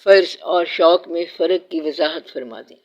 فرض اور شوق میں فرق کی وضاحت فرما دیں۔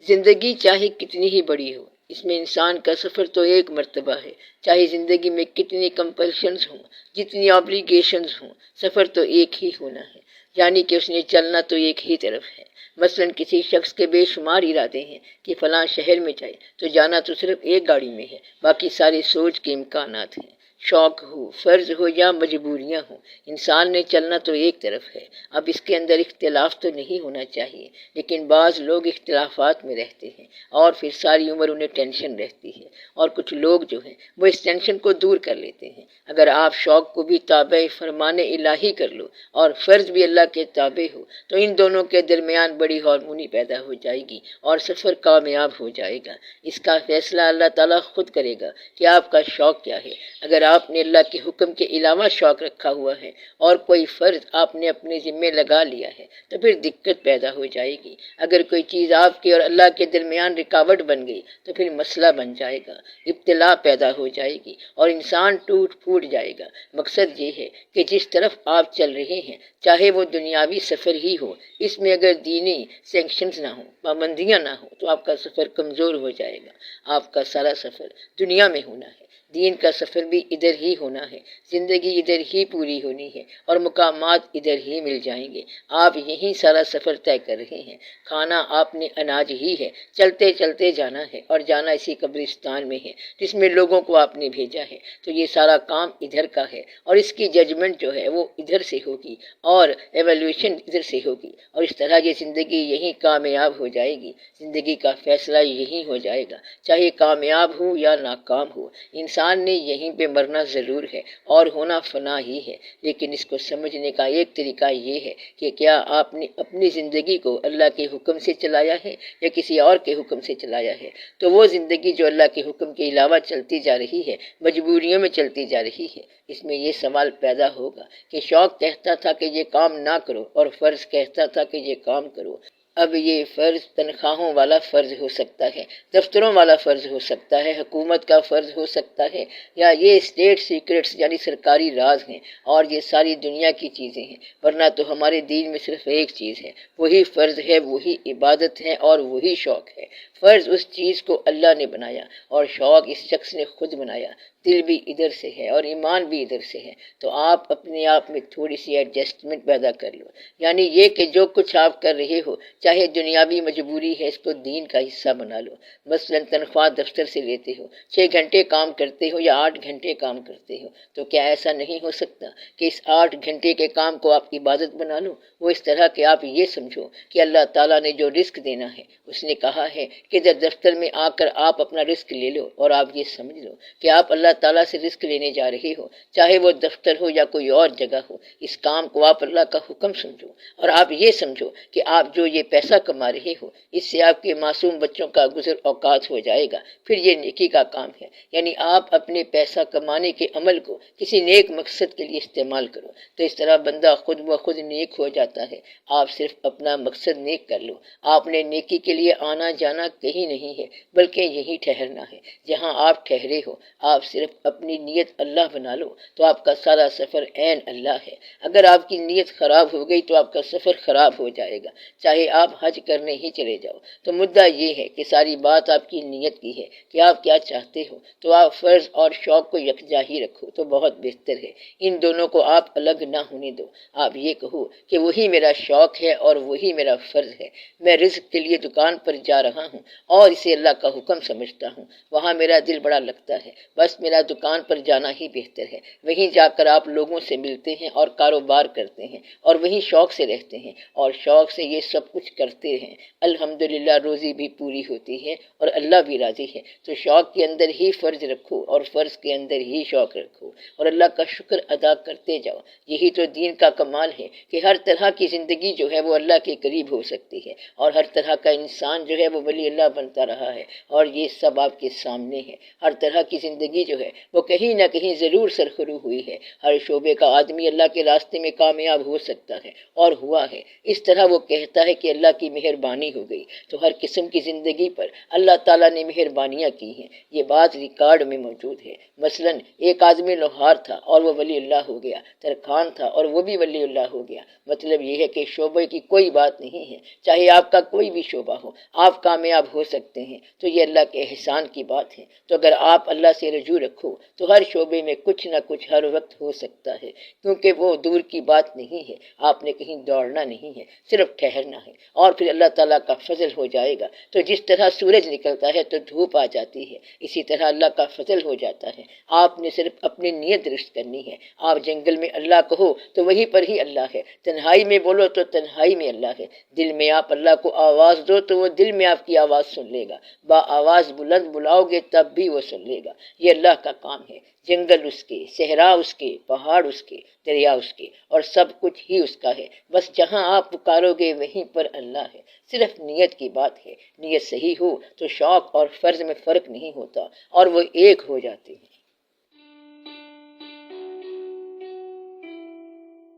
زندگی چاہے کتنی ہی بڑی ہو، اس میں انسان کا سفر تو ایک مرتبہ ہے۔ چاہے زندگی میں کتنی کمپلشنز ہوں، جتنی آبلیگیشنز ہوں، سفر تو ایک ہی ہونا ہے، یعنی کہ اس نے چلنا تو ایک ہی طرف ہے۔ مثلا کسی شخص کے بے شمار ارادے ہیں کہ فلاں شہر میں جائے، تو جانا تو صرف ایک گاڑی میں ہے، باقی ساری سوچ کے امکانات ہیں۔ شوق ہو، فرض ہو یا مجبوریاں ہوں، انسان نے چلنا تو ایک طرف ہے۔ اب اس کے اندر اختلاف تو نہیں ہونا چاہیے، لیکن بعض لوگ اختلافات میں رہتے ہیں اور پھر ساری عمر انہیں ٹینشن رہتی ہے، اور کچھ لوگ جو ہیں وہ اس ٹینشن کو دور کر لیتے ہیں۔ اگر آپ شوق کو بھی تابع فرمان الہی کر لو اور فرض بھی اللہ کے تابع ہو، تو ان دونوں کے درمیان بڑی ہارمونی پیدا ہو جائے گی اور سفر کامیاب ہو جائے گا۔ اس کا فیصلہ اللہ تعالیٰ خود کرے گا کہ آپ کا شوق کیا ہے۔ اگر آپ نے اللہ کے حکم کے علاوہ شوق رکھا ہوا ہے اور کوئی فرض آپ نے اپنے ذمے لگا لیا ہے، تو پھر دقت پیدا ہو جائے گی۔ اگر کوئی چیز آپ کے اور اللہ کے درمیان رکاوٹ بن گئی تو پھر مسئلہ بن جائے گا، ابتلا پیدا ہو جائے گی اور انسان ٹوٹ پھوٹ جائے گا۔ مقصد یہ ہے کہ جس طرف آپ چل رہے ہیں، چاہے وہ دنیاوی سفر ہی ہو، اس میں اگر دینی سینکشنز نہ ہوں، پابندیاں نہ ہوں، تو آپ کا سفر کمزور ہو جائے گا۔ آپ کا سارا سفر دنیا میں ہونا ہے، دین کا سفر بھی ادھر ہی ہونا ہے، زندگی ادھر ہی پوری ہونی ہے اور مقامات ادھر ہی مل جائیں گے۔ آپ یہیں سارا سفر طے کر رہے ہیں۔ کھانا آپ نے اناج ہی ہے، چلتے چلتے جانا ہے اور جانا اسی قبرستان میں ہے جس میں لوگوں کو آپ نے بھیجا ہے۔ تو یہ سارا کام ادھر کا ہے اور اس کی ججمنٹ جو ہے وہ ادھر سے ہوگی اور ایویلیوشن ادھر سے ہوگی، اور اس طرح یہ زندگی یہیں کامیاب ہو جائے گی۔ زندگی کا فیصلہ یہیں ہو جائے گا، چاہے کامیاب ہو یا ناکام ہو۔ انسان نے یہیں پہ مرنا ضرور ہے اور ہونا فنا ہی ہے، لیکن اس کو سمجھنے کا ایک طریقہ یہ ہے کہ کیا آپ نے اپنی زندگی کو اللہ کے حکم سے چلایا ہے یا کسی اور کے حکم سے چلایا ہے۔ تو وہ زندگی جو اللہ کے حکم کے علاوہ چلتی جا رہی ہے، مجبوریوں میں چلتی جا رہی ہے، اس میں یہ سوال پیدا ہوگا کہ شوق کہتا تھا کہ یہ کام نہ کرو اور فرض کہتا تھا کہ یہ کام کرو۔ اب یہ فرض تنخواہوں والا فرض ہو سکتا ہے، دفتروں والا فرض ہو سکتا ہے، حکومت کا فرض ہو سکتا ہے، یا یہ اسٹیٹ سیکرٹس یعنی سرکاری راز ہیں اور یہ ساری دنیا کی چیزیں ہیں۔ ورنہ تو ہمارے دین میں صرف ایک چیز ہے، وہی فرض ہے، وہی عبادت ہے اور وہی شوق ہے۔ فرض اس چیز کو اللہ نے بنایا اور شوق اس شخص نے خود بنایا۔ دل بھی ادھر سے ہے اور ایمان بھی ادھر سے ہے، تو آپ اپنے آپ میں تھوڑی سی ایڈجسٹمنٹ پیدا کر لو، یعنی یہ کہ جو کچھ آپ کر رہے ہو، چاہے دنیاوی مجبوری ہے، اس کو دین کا حصہ بنا لو۔ مثلا تنخواہ دفتر سے لیتے ہو، 6 گھنٹے کام کرتے ہو یا 8 گھنٹے کام کرتے ہو، تو کیا ایسا نہیں ہو سکتا کہ اس 8 گھنٹے کے کام کو آپ عبادت بنا لو؟ وہ اس طرح کہ آپ یہ سمجھو کہ اللہ تعالیٰ نے جو رزق دینا ہے، اس نے کہا ہے کہ دفتر میں آ کر آپ اپنا رزق لے لو، اور آپ یہ سمجھ لو کہ آپ اللہ تعالیٰ سے رزق لینے جا رہے ہو، چاہے وہ دفتر ہو یا کوئی اور جگہ ہو۔ اس کام کو آپ اللہ کا حکم سمجھو، اور آپ یہ سمجھو کہ آپ جو یہ پیسہ کما رہے ہو، اس سے آپ کے معصوم بچوں کا گزر اوقات ہو جائے گا، پھر یہ نیکی کا کام ہے۔ یعنی آپ اپنے پیسہ کمانے کے عمل کو کسی نیک مقصد کے لیے استعمال کرو، تو اس طرح بندہ خود بخود نیک ہو جاتا ہے۔ آپ صرف اپنا مقصد نیک کر لو۔ آپ نے نیکی کے لیے آنا جانا کہیں نہیں ہے، بلکہ یہی ٹھہرنا ہے جہاں آپ ٹھہرے ہو۔ آپ صرف اپنی نیت اللہ بنا لو، تو آپ کا سارا سفر عین اللہ ہے۔ اگر آپ کی نیت خراب ہو گئی تو آپ کا سفر خراب ہو جائے گا، چاہے آپ حج کرنے ہی چلے جاؤ۔ تو مدعا یہ ہے کہ ساری بات آپ کی نیت کی ہے کہ آپ کیا چاہتے ہو، تو آپ فرض اور شوق کو یکجا ہی رکھو تو بہت بہتر ہے۔ ان دونوں کو آپ الگ نہ ہونے دو۔ آپ یہ کہو کہ وہی میرا شوق ہے اور وہی میرا فرض ہے۔ میں رزق کے لیے دکان پر جا رہا ہوں اور اسے اللہ کا حکم سمجھتا ہوں، وہاں میرا دل بڑا لگتا ہے، بس میرا دکان پر جانا ہی بہتر ہے۔ وہیں جا کر آپ لوگوں سے ملتے ہیں اور کاروبار کرتے ہیں اور وہیں شوق سے رہتے ہیں اور شوق سے یہ سب کچھ کرتے ہیں۔ الحمدللہ روزی بھی پوری ہوتی ہے اور اللہ بھی راضی ہے۔ تو شوق کے اندر ہی فرض رکھو اور فرض کے اندر ہی شوق رکھو اور اللہ کا شکر ادا کرتے جاؤ۔ یہی تو دین کا کمال ہے کہ ہر طرح کی زندگی جو ہے وہ اللہ کے قریب ہو سکتی ہے، اور ہر طرح کا انسان جو ہے وہ ولی اللہ بنتا رہا ہے، اور یہ سب آپ کے سامنے ہے۔ ہر طرح کی زندگی جو ہے وہ کہیں نہ کہیں ضرور سرخرو ہوئی ہے۔ ہر شعبے کا آدمی اللہ کے راستے میں کامیاب ہو سکتا ہے اور ہوا ہے۔ اس طرح وہ کہتا ہے کہ اللہ کی مہربانی ہو گئی، تو ہر قسم کی زندگی پر اللہ تعالیٰ نے مہربانیاں کی ہیں۔ یہ بات ریکارڈ میں موجود ہے۔ مثلاً ایک آدمی لوہار تھا اور وہ ولی اللہ ہو گیا، ترکھان تھا اور وہ بھی ولی اللہ ہو گیا۔ مطلب یہ ہے کہ شعبے کی کوئی بات نہیں ہے، چاہے آپ کا کوئی بھی شعبہ ہو، آپ کامیاب ہو سکتے ہیں، تو یہ اللہ کے احسان کی بات ہے۔ تو اگر آپ اللہ سے رجوع رکھو تو ہر شعبے میں کچھ نہ کچھ ہر وقت ہو سکتا ہے، کیونکہ وہ دور کی بات نہیں ہے۔ آپ نے کہیں دوڑنا نہیں ہے، صرف ٹھہرنا ہے، اور پھر اللہ تعالیٰ کا فضل ہو جائے گا۔ تو جس طرح سورج نکلتا ہے تو دھوپ آ جاتی ہے، اسی طرح اللہ کا فضل ہو جاتا ہے۔ آپ نے صرف اپنی نیت درست کرنی ہے۔ آپ جنگل میں اللہ کہو تو وہیں پر ہی اللہ ہے، تنہائی میں بولو تو تنہائی میں اللہ ہے، دل میں آپ اللہ کو آواز دو تو وہ دل میں آپ کی آواز سن لے گا، با آواز بلند بلاؤ گے تب بھی وہ سن لے گا۔ یہ اللہ کا کام ہے۔ جنگل اس کے، صحرا اس کے، پہاڑ اس کے، دریا اس کے، اور سب کچھ ہی اس کا ہے۔ بس جہاں آپ پکارو گے وہیں پر اللہ ہے۔ صرف نیت کی بات ہے، نیت صحیح ہو تو شوق اور فرض میں فرق نہیں ہوتا، اور وہ ایک ہو جاتے ہیں۔